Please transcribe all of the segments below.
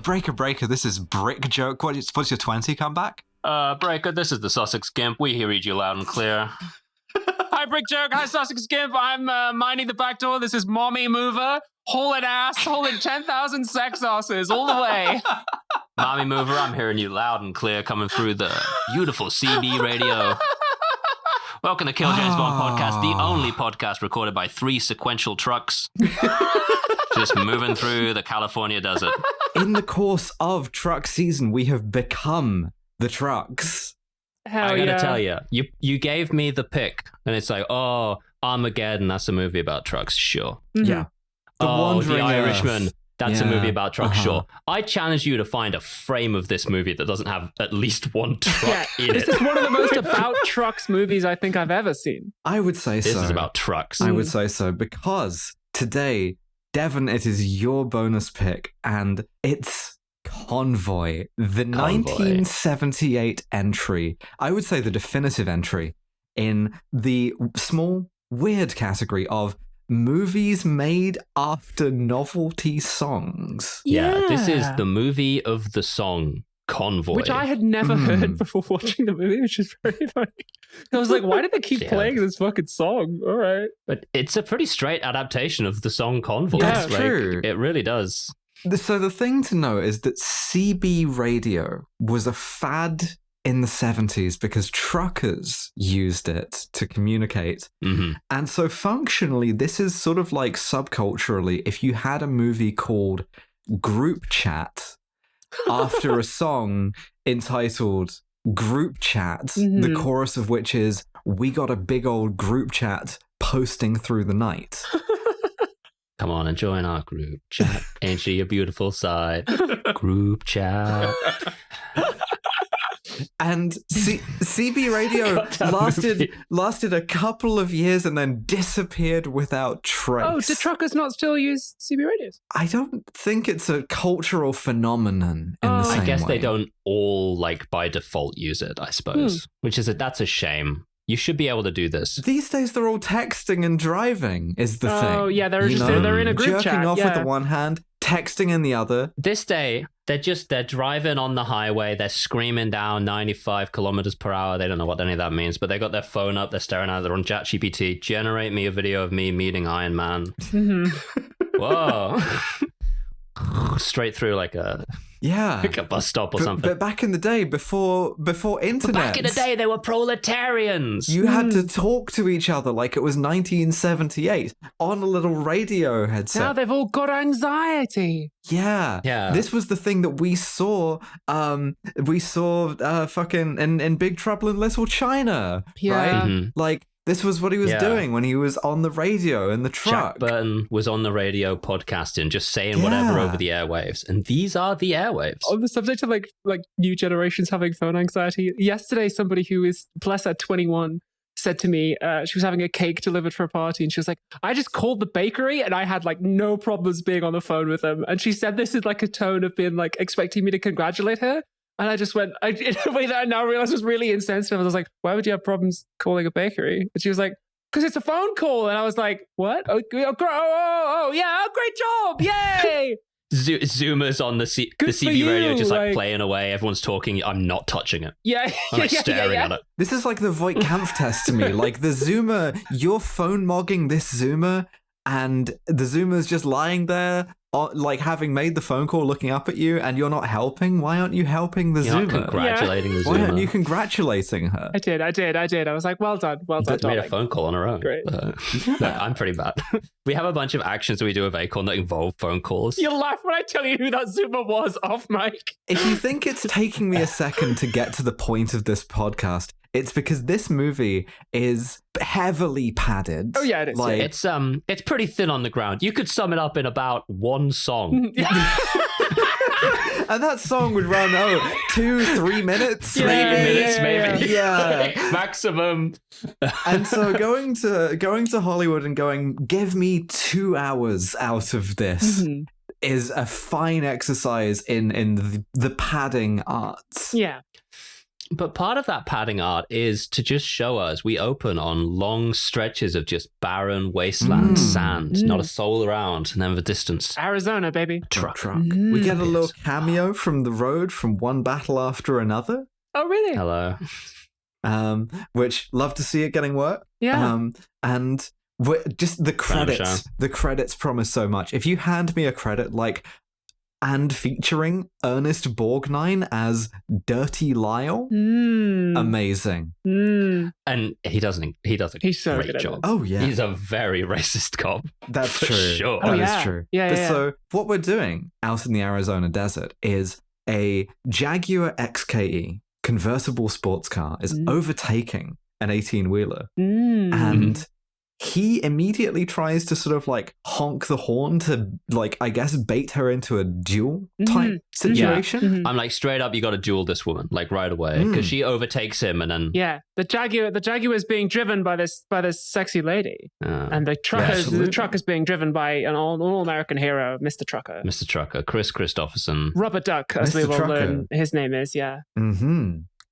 Breaker, this is Brick Joke. What's your 20 comeback? Breaker, this is the Sussex Gimp. We read you loud and clear. Hi, Brick Joke. Hi, Sussex Gimp. I'm minding the back door. This is Mommy Mover. Hauling ass, hauling 10,000 sex sauces all the way. Mommy Mover, I'm hearing you loud and clear coming through the beautiful CB radio. Welcome to Kill James Bond podcast, the only podcast recorded by 3 sequential trucks. Just moving through the California desert. In the course of truck season, we have become the trucks. Hell I gotta tell you, you gave me the pick, and it's like, oh, Armageddon, that's a movie about trucks, sure. Mm-hmm. Yeah. The Irishman, that's a movie about trucks, sure. I challenge you to find a frame of this movie that doesn't have at least one truck in it. This is one of the most about trucks movies I think I've ever seen. I would say this is about trucks. I would say so, because today, Devon, it is your bonus pick, and it's Convoy, the 1978 entry. I would say the definitive entry in the small, weird category of movies made after novelty songs. Yeah, this is the movie of the song Convoy, which I had never heard before watching the movie, which is very funny. I was like, why did they keep playing this fucking song? All right. But it's a pretty straight adaptation of the song Convoy. That's true. It really does. So the thing to know is that CB radio was a fad in the 70s because truckers used it to communicate. Mm-hmm. And so functionally, this is sort of like subculturally, if you had a movie called Group Chat after a song entitled Group Chat, the chorus of which is, we got a big old group chat posting through the night. Come on and join our group chat. Ain't she a beautiful sight? Group chat. And CB radio lasted a couple of years and then disappeared without trace. Oh, do truckers not still use CB radios? I don't think it's a cultural phenomenon in the same way. I guess they don't all, like, by default use it, I suppose. Which is that's a shame. You should be able to do this. These days, they're all texting and driving is the thing. Oh, yeah, they're in a group chat. Jerking off with the one hand, texting in the other. This day, they're driving on the highway. They're screaming down 95 kilometers per hour. They don't know what any of that means, but they got their phone up. They're staring at it. They're on ChatGPT. Generate me a video of me meeting Iron Man. Whoa. Straight through like a bus stop or something. But back in the day, before internet, but back in the day, they were proletarians. You had to talk to each other like it was 1978 on a little radio headset. Now they've all got anxiety. Yeah. This was the thing that we saw. Fucking in Big Trouble in Little China. Yeah. Right? Like, this was what he was doing when he was on the radio in the truck. Jack Burton was on the radio podcasting, just saying whatever over the airwaves. And these are the airwaves. On the subject of like new generations having phone anxiety, yesterday somebody who is, bless her, 21, said to me, she was having a cake delivered for a party, and she was like, I just called the bakery and I had like no problems being on the phone with them. And she said this is like a tone of being like expecting me to congratulate her. And I just went, in a way that I now realize was really insensitive. I was like, why would you have problems calling a bakery? And she was like, because it's a phone call. And I was like, what? Oh, yeah, great job. Yay. Zoomers on the CB radio just like playing away. Everyone's talking. I'm not touching it. Yeah. I'm like staring at it. This is like the Voight Kampf test to me. Like the Zoomer, you're phone mogging this Zoomer, and the Zoomer's just lying there, like having made the phone call, looking up at you, and you're not helping. Why aren't you helping the Zoomer? Not congratulating the Zoomer. Why aren't you congratulating her? I did. I was like, well done. Made a phone call on her own. Great. No, I'm pretty bad. We have a bunch of actions that we do with Acorn that involve phone calls. You'll laugh when I tell you who that Zoomer was off mic. If you think it's taking me a second to get to the point of this podcast, it's because this movie is heavily padded. Oh yeah, it is. Like, it's pretty thin on the ground. You could sum it up in about one song. And that song would run 2-3 minutes. 3 minutes maybe. Yeah. Maximum. And so going to Hollywood and going, give me 2 hours out of this is a fine exercise in the padding arts. Yeah. But part of that padding art is to just show us we open on long stretches of just barren wasteland sand, not a soul around, and then in the distance, Arizona, baby. truck. We get a little cameo from the road from one battle after another. Oh, really? Hello. Which love to see it getting work. Yeah. And just the credits promise so much. If you hand me a credit like and featuring Ernest Borgnine as Dirty Lyle, amazing. And he does a He's so great good at job. it. Oh yeah, He's a very racist cop. that's for true. sure. That Oh, is yeah. true. Yeah, But yeah. so what we're doing out in the Arizona desert is a Jaguar XKE convertible sports car is overtaking an 18-wheeler, and he immediately tries to sort of like honk the horn to like, I guess, bait her into a duel type situation. I'm like, straight up, you got to duel this woman like right away because she overtakes him, and then Yeah, the Jaguar is being driven by this sexy lady, and the truck is being driven by an all American hero, Mr. Trucker, Mr. Trucker, Chris Christopherson. Rubber Duck, as Mr. we will Trucker. learn his name is. Yeah.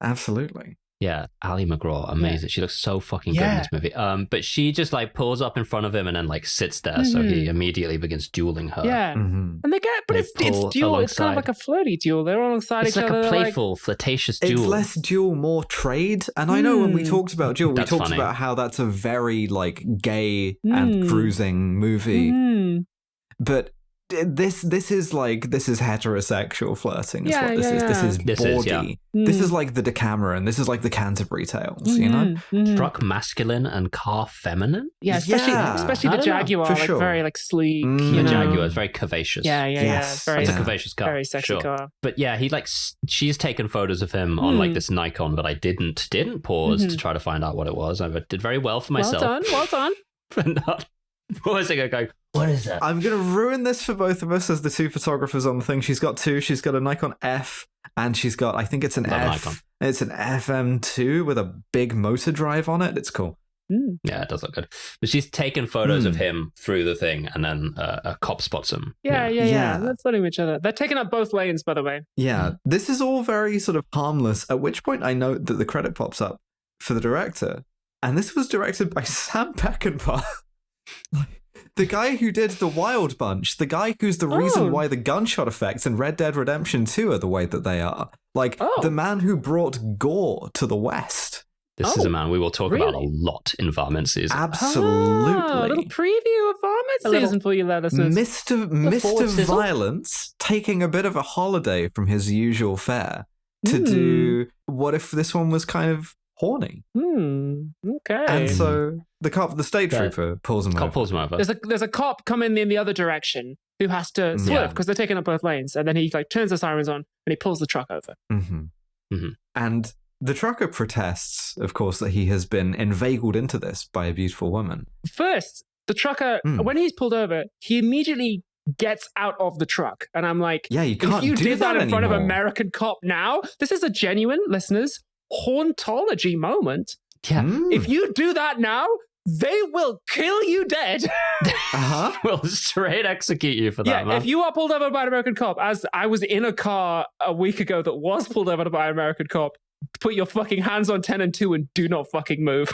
Absolutely. Yeah, Ali McGraw, amazing. She looks so fucking good in this movie. But she just like pulls up in front of him and then like sits there, so he immediately begins dueling her. Yeah, and they get, but They it's pull duel. It's kind of alongside. like a flirty duel. They're all alongside It's each like other. a playful, flirtatious It's duel. less duel, more trade. And I know when we talked about duel, we That's talked funny. about how that's a very like gay and cruising movie. But this is heterosexual flirting. Is what this is. This is This bawdy. is, yeah. This is like the Decameron. This is like the Canterbury Tales. You know. Truck masculine and car feminine? Yeah, especially Yeah. especially I the don't know, Jaguar, for like sure. very like sleek. The You know? Jaguar is very curvaceous. Yeah. Yes. Very, It's a Yeah. curvaceous car. very sexy sure. car. But yeah, he like she's taken photos of him on like this Nikon, but I didn't pause to try to find out what it was. I did very well for myself. Well done. For not pausing and going, what is that? I'm going to ruin this for both of us as the two photographers on the thing. She's got two. She's got a Nikon F, and she's got, I think it's an Love F. Nikon. It's an FM2 with a big motor drive on it. It's cool. Yeah, it does look good. But she's taken photos of him through the thing, and then a cop spots him. Yeah. Yeah. They're flirting with each other. They're taking up both lanes, by the way. Yeah, this is all very sort of harmless, at which point I note that the credit pops up for the director. And this was directed by Sam Peckinpah. The guy who did The Wild Bunch, the guy who's the reason why the gunshot effects in Red Dead Redemption 2 are the way that they are. Like, the man who brought gore to the West. This is a man we will talk about a lot in Varmint season. Absolutely. A little preview of Varmint season for you, listeners. Mr. Violence taking a bit of a holiday from his usual fare to do what if this one was kind of horny. Okay. And so the state trooper pulls him over. Cop pulls him over. There's a cop coming in the other direction who has to swerve because they're taking up both lanes, and then he like turns the sirens on and he pulls the truck over. And the trucker protests, of course, that he has been inveigled into this by a beautiful woman. First, the trucker, when he's pulled over, he immediately gets out of the truck, and I'm like, Yeah, you can't if you do did that in front of anymore. American cop now, this is a genuine, listeners, hauntology moment. Yeah. If you do that now, they will kill you dead. We'll straight execute you for that, man. If you are pulled over by an American cop, as I was in a car a week ago that was pulled over by an American cop, put your fucking hands on 10 and 2 and do not fucking move.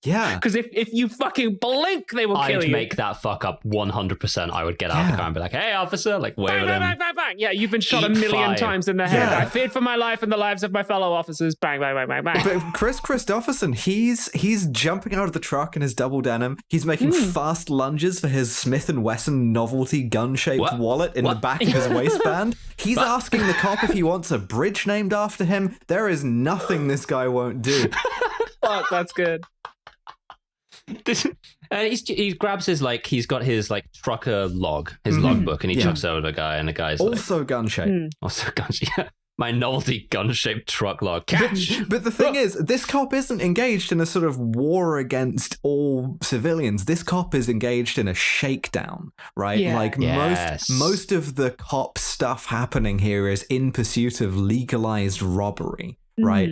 Yeah. Because if you fucking blink, they will kill I'd you. make that fuck up 100%. I would get out of the car and be like, hey, officer, like wave Bang, at him. bang, bang, bang, bang. Yeah, you've been shot a Eat million fire. times in the head. Yeah. I feared for my life and the lives of my fellow officers. Bang, bang, bang, bang, bang. But Chris Christopherson, he's jumping out of the truck in his double denim. He's making fast lunges for his Smith & Wesson novelty gun-shaped wallet in the back of his waistband. He's asking the cop if he wants a bridge named after him. There is nothing this guy won't do. Fuck, that's good. And he grabs his he's got his trucker log, his logbook, and he chucks it over to the guy, and the guy's Also gun-shaped. also my novelty gun-shaped truck log. Catch. But the thing is, this cop isn't engaged in a sort of war against all civilians. This cop is engaged in a shakedown, right? Yeah. Like Yes. most of the cop stuff happening here is in pursuit of legalized robbery, right?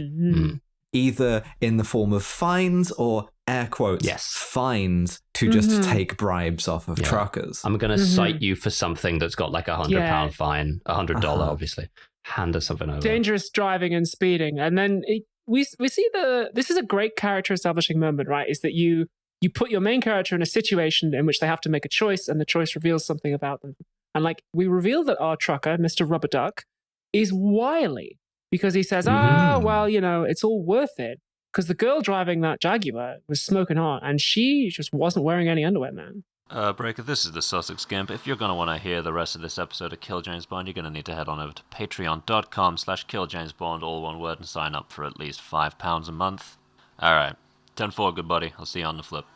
Either in the form of fines or air quotes, fines to just take bribes off of truckers. I'm going to cite you for something that's got like £100 fine, $100 obviously. hand us something over. dangerous driving and speeding. And then we see this is a great character establishing moment, right? Is that you put your main character in a situation in which they have to make a choice, and the choice reveals something about them. And like, we reveal that our trucker, Mr. Rubber Duck, is wily because he says, well, it's all worth it. Because the girl driving that Jaguar was smoking hot, and she just wasn't wearing any underwear, man. Breaker, this is the Sussex Gimp. If you're going to want to hear the rest of this episode of Kill James Bond, you're going to need to head on over to patreon.com/killjamesbond, all one word, and sign up for at least £5 a month. All right, 10-4, good buddy. I'll see you on the flip.